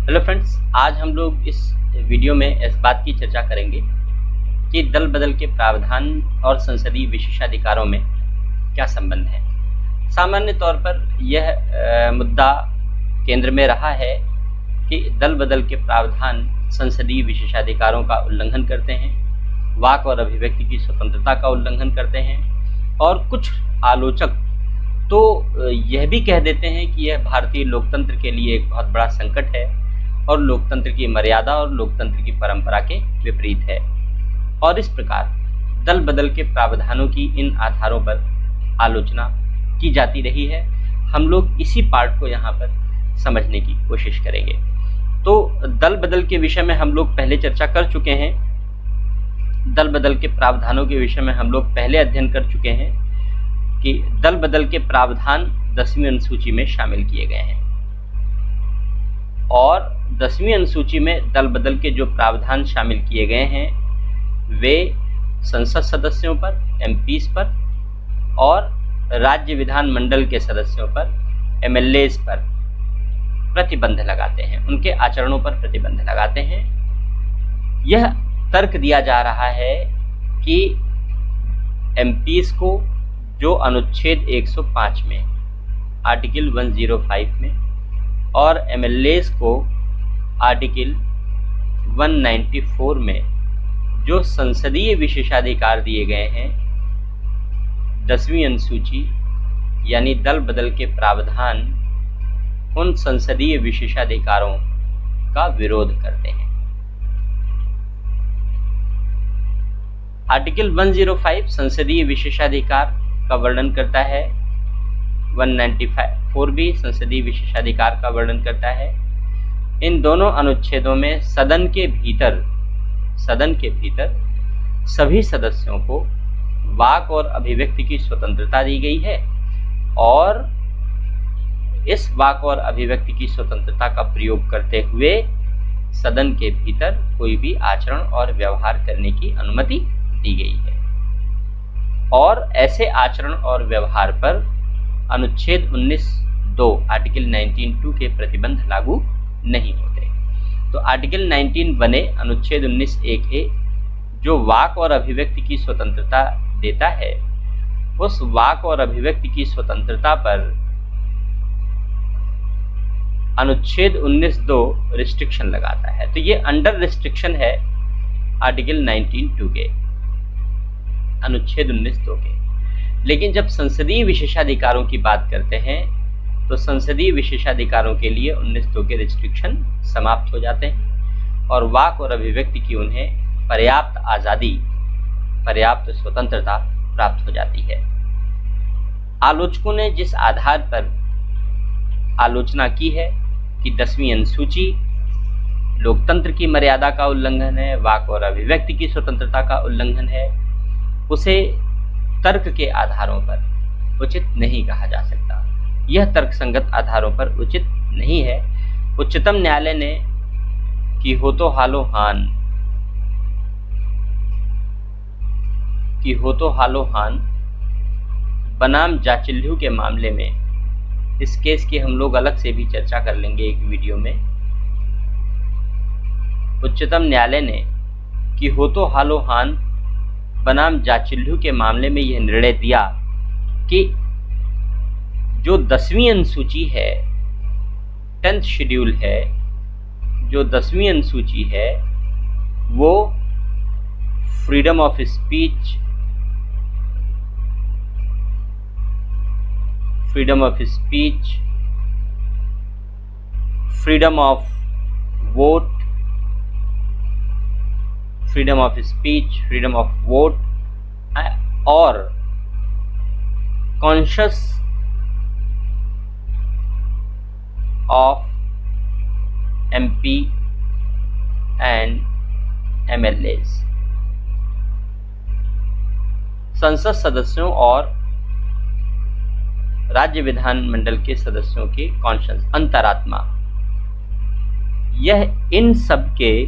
Hello friends, आज हम लोग इस वीडियो में इस बात की चर्चा करेंगे कि दल बदल के प्रावधान और संसदीय विशेषाधिकारों में क्या संबंध है। सामान्य तौर पर यह मुद्दा केंद्र में रहा है कि दल बदल के प्रावधान संसदीय विशेषाधिकारों का उल्लंघन करते हैं, वाक और अभिव्यक्ति की स्वतंत्रता का उल्लंघन करते हैं और कुछ आलोचक तो यह भी कह देते हैं कि यह भारतीय लोकतंत्र के लिए एक बहुत बड़ा संकट है और लोकतंत्र की मर्यादा और लोकतंत्र की परंपरा के विपरीत है। और इस प्रकार दल बदल के प्रावधानों की इन आधारों पर आलोचना की जाती रही है। हम लोग इसी पार्ट को यहाँ पर समझने की कोशिश करेंगे। तो दल बदल के विषय में हम लोग पहले चर्चा कर चुके हैं। दल बदल के प्रावधानों के विषय में हम लोग पहले अध्ययन कर चुके हैं कि दल बदल के प्रावधान 10वीं अनुसूची में शामिल किए गए हैं और 10वीं अनुसूची में दल बदल के जो प्रावधान शामिल किए गए हैं वे संसद सदस्यों पर, एमपीज पर और राज्य विधानमंडल के सदस्यों पर, एमएलएज पर प्रतिबंध लगाते हैं, उनके आचरणों पर प्रतिबंध लगाते हैं। यह तर्क दिया जा रहा है कि एमपीज को जो अनुच्छेद 105 में, आर्टिकल 105 में और एमएलएज को आर्टिकल 194 में जो संसदीय विशेषाधिकार दिए गए हैं, 10वीं अनुसूची यानी दल बदल के प्रावधान उन संसदीय विशेषाधिकारों का विरोध करते हैं। आर्टिकल 105 संसदीय विशेषाधिकार का वर्णन करता है, 194 भी संसदीय विशेषाधिकार का वर्णन करता है। इन दोनों अनुच्छेदों में सदन के भीतर सभी सदस्यों को वाक और अभिव्यक्ति की स्वतंत्रता दी गई है और इस वाक और अभिव्यक्ति की स्वतंत्रता का प्रयोग करते हुए सदन के भीतर कोई भी आचरण और व्यवहार करने की अनुमति दी गई है और ऐसे आचरण और व्यवहार पर अनुच्छेद 19(2) आर्टिकल 19(2) के प्रतिबंध लागू नहीं होते। तो आर्टिकल 19(1)(a) अनुच्छेद 19(1)(a) जो वाक और अभिव्यक्ति की स्वतंत्रता देता है, उस वाक और अभिव्यक्ति की स्वतंत्रता पर अनुच्छेद 19(2) रिस्ट्रिक्शन लगाता है। तो ये अंडर रिस्ट्रिक्शन है आर्टिकल 19(2) के, अनुच्छेद 19(2) के। लेकिन जब संसदीय विशेषाधिकारों की बात करते हैं तो संसदीय विशेषाधिकारों के लिए 19(2) के रिस्ट्रिक्शन समाप्त हो जाते हैं और वाक और अभिव्यक्ति की उन्हें पर्याप्त आज़ादी, पर्याप्त स्वतंत्रता प्राप्त हो जाती है। आलोचकों ने जिस आधार पर आलोचना की है कि 10वीं अनुसूची लोकतंत्र की मर्यादा का उल्लंघन है, वाक और अभिव्यक्ति की स्वतंत्रता का उल्लंघन है, उसे तर्क के आधारों पर उचित नहीं कहा जा सकता। यह तर्कसंगत आधारों पर उचित नहीं है। उच्चतम न्यायालय ने कि हो तो हालो हान बनाम जाचिल्लू के मामले में, इस केस की हम लोग अलग से भी चर्चा कर लेंगे एक वीडियो में। उच्चतम न्यायालय ने कि हो तो हालो हान बनाम जाचिल्लू के मामले में यह निर्णय दिया कि जो 10वीं अनुसूची है, 10th शेड्यूल है, जो 10वीं अनुसूची है वो freedom of speech, freedom of vote, freedom of speech, freedom of vote और conscious of MP and MLAs, संसद सदस्यों और राज्य विधानमंडल के सदस्यों के कॉन्शियस, अंतरात्मा, यह इन सब के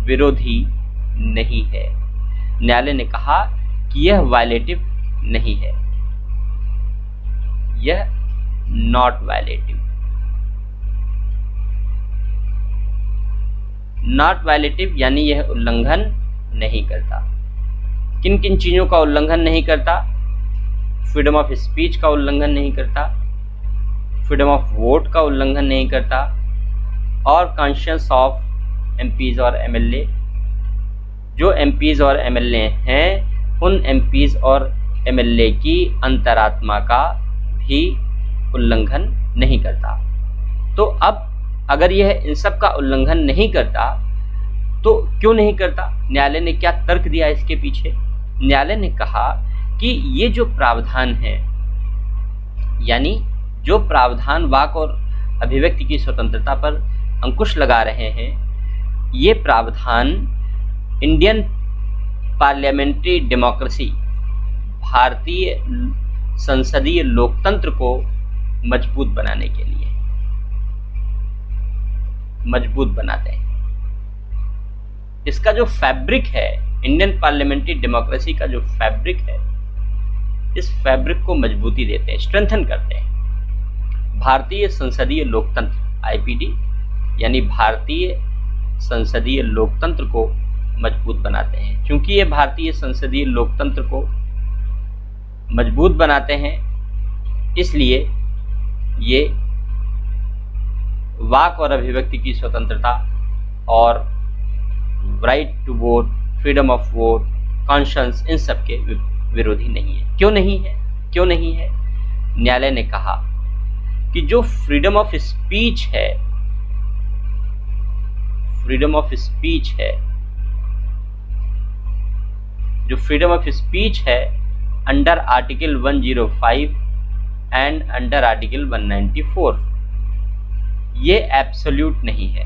विरोधी नहीं है। न्यायालय ने कहा कि यह वायलेटिव नहीं है, यह नॉट वायलेटिव। नॉट वायलेटिव यानी यह उल्लंघन नहीं करता। किन किन चीज़ों का उल्लंघन नहीं करता? फ्रीडम ऑफ स्पीच का उल्लंघन नहीं करता, फ्रीडम ऑफ वोट का उल्लंघन नहीं करता, और कॉन्शियस ऑफ एमपीज और एमएलए। जो एमपीज और एमएलए हैं उन एमपीज और एमएलए की अंतरात्मा का भी उल्लंघन नहीं करता। तो अब अगर यह इन सब का उल्लंघन नहीं करता तो क्यों नहीं करता? न्यायालय ने क्या तर्क दिया इसके पीछे? न्यायालय ने कहा कि ये जो प्रावधान है, यानी जो प्रावधान वाक और अभिव्यक्ति की स्वतंत्रता पर अंकुश लगा रहे हैं, ये प्रावधान इंडियन पार्लियामेंट्री डेमोक्रेसी, भारतीय संसदीय लोकतंत्र को मजबूत बनाने के लिए मजबूत बनाते हैं। इसका जो फैब्रिक है, इंडियन पार्लियामेंट्री डेमोक्रेसी का जो फैब्रिक है, इस फैब्रिक को मजबूती देते हैं, स्ट्रेंथन करते हैं। भारतीय संसदीय लोकतंत्र आईपीडी यानी भारतीय संसदीय लोकतंत्र को मजबूत बनाते हैं। क्योंकि ये भारतीय संसदीय लोकतंत्र को मजबूत बनाते हैं, इसलिए ये वाक और अभिव्यक्ति की स्वतंत्रता और right to vote, freedom of vote, conscience, इन सब के विरोधी नहीं है। क्यों नहीं है? क्यों नहीं है? न्यायालय ने कहा कि जो फ्रीडम ऑफ स्पीच है, फ्रीडम ऑफ स्पीच है, जो फ्रीडम ऑफ स्पीच है under article 105 and under article 194, ये एब्सोल्यूट नहीं है,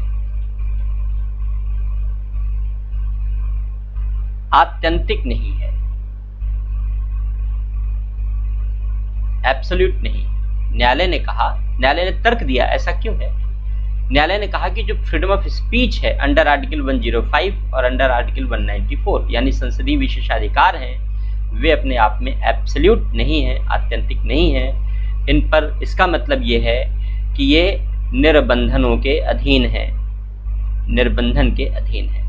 आत्यंतिक नहीं है, एब्सोल्यूट नहीं। न्यायालय ने कहा, न्यायालय ने तर्क दिया, ऐसा क्यों है? न्यायालय ने कहा कि जो फ्रीडम ऑफ स्पीच है अंडर आर्टिकल 105 और अंडर आर्टिकल 194 यानी संसदीय विशेषाधिकार हैं, वे अपने आप में एब्सोल्यूट नहीं है, आत्यंतिक नहीं है। इन पर इसका मतलब ये है कि ये निर्बंधनों के अधीन है, निर्बंधन के अधीन है।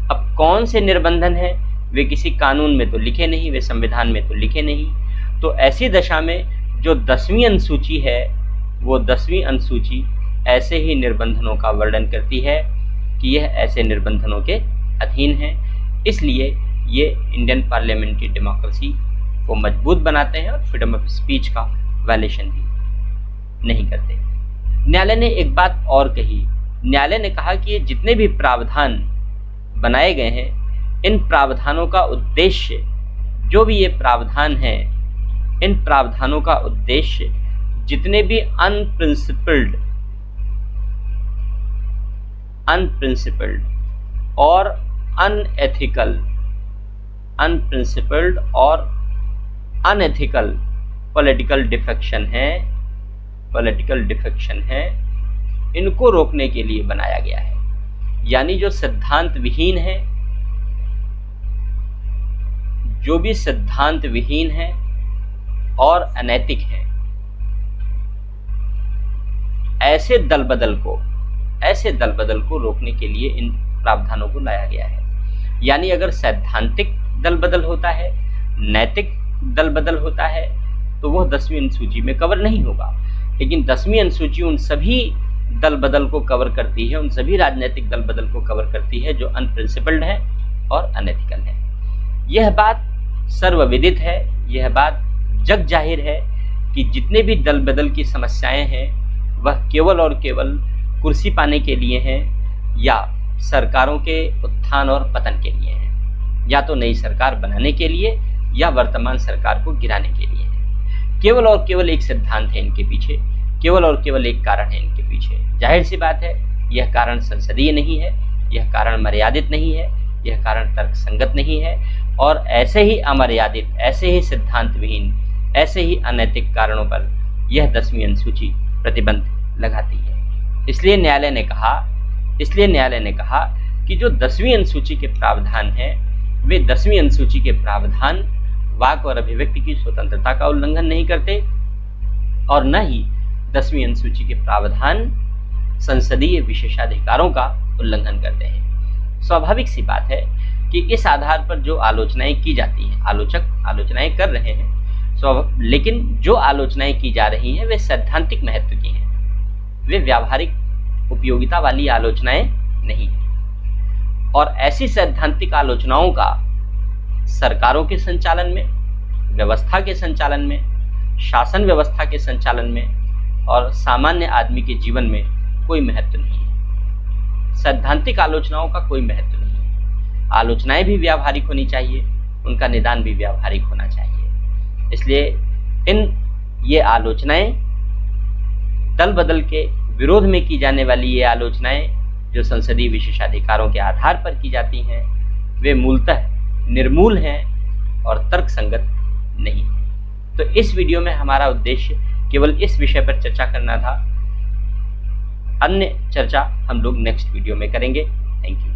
अब कौन से निर्बंधन है? वे किसी कानून में तो लिखे नहीं, वे संविधान में तो लिखे नहीं। तो ऐसी दशा में जो 10वीं अनुसूची है, वो 10वीं अनुसूची ऐसे ही निर्बंधनों का वर्णन करती है कि यह ऐसे निर्बंधनों के अधीन है। इसलिए ये इंडियन पार्लियामेंट्री डेमोक्रेसी को मजबूत बनाते हैं और फ्रीडम ऑफ स्पीच का वायलेशन भी नहीं करते। न्यायालय ने एक बात और कही, न्यायालय ने कहा कि ये जितने भी प्रावधान बनाए गए हैं, इन प्रावधानों का उद्देश्य, जो भी ये प्रावधान हैं, इन प्रावधानों का उद्देश्य जितने भी अनप्रिंसिपल्ड और अनएथिकल पॉलिटिकल डिफेक्शन है, इनको रोकने के लिए बनाया गया है। यानी जो सिद्धांत विहीन है, जो भी सिद्धांत विहीन है और अनैतिक है, ऐसे दल बदल को रोकने के लिए इन प्रावधानों को लाया गया है। यानी अगर सैद्धांतिक दल बदल होता है, नैतिक दल बदल होता है, तो वह 10वीं अनुसूची में कवर नहीं होगा। लेकिन 10वीं अनुसूची उन सभी दल बदल को कवर करती है, उन सभी राजनीतिक दल बदल को कवर करती है जो अनप्रिंसिपल्ड है और अनएथिकल है। यह बात सर्वविदित है, यह बात जग जाहिर है कि जितने भी दल बदल की समस्याएं हैं वह केवल और केवल कुर्सी पाने के लिए हैं, या सरकारों के उत्थान और पतन के लिए हैं, या तो नई सरकार बनाने के लिए या वर्तमान सरकार को गिराने के लिए है। केवल और केवल एक सिद्धांत है इनके पीछे, केवल और केवल एक कारण है इनके पीछे। जाहिर सी बात है, यह कारण संसदीय नहीं है, यह कारण मर्यादित नहीं है, यह कारण तर्कसंगत नहीं है, और ऐसे ही अमर्यादित, ऐसे ही सिद्धांत विहीन, ऐसे ही अनैतिक कारणों पर यह 10वीं अनुसूची प्रतिबंध लगाती है। इसलिए न्यायालय ने कहा कि जो 10वीं अनुसूची के प्रावधान हैं, वे 10वीं अनुसूची के प्रावधान वाक और अभिव्यक्ति की स्वतंत्रता का उल्लंघन नहीं करते, और न ही 10वीं अनुसूची के प्रावधान संसदीय विशेषाधिकारों का उल्लंघन करते हैं। स्वाभाविक सी बात है कि इस आधार पर जो आलोचनाएं की जाती हैं, आलोचक आलोचनाएं कर रहे हैं, लेकिन जो आलोचनाएं की जा रही हैं वे सैद्धांतिक महत्व की हैं, वे व्यावहारिक उपयोगिता वाली आलोचनाएं नहीं हैं। और ऐसी सैद्धांतिक आलोचनाओं का सरकारों के संचालन में, व्यवस्था के संचालन में, शासन व्यवस्था के संचालन में और सामान्य आदमी के जीवन में कोई महत्व नहीं है। सैद्धांतिक आलोचनाओं का कोई महत्व नहीं है। आलोचनाएं भी व्यावहारिक होनी चाहिए, उनका निदान भी व्यावहारिक होना चाहिए। इसलिए ये आलोचनाएं, दल बदल के विरोध में की जाने वाली ये आलोचनाएं जो संसदीय विशेषाधिकारों के आधार पर की जाती हैं, वे मूलतः निर्मूल हैं और तर्कसंगत नहीं। तो इस वीडियो में हमारा उद्देश्य केवल इस विषय पर चर्चा करना था। अन्य चर्चा हम लोग नेक्स्ट वीडियो में करेंगे। Thank you.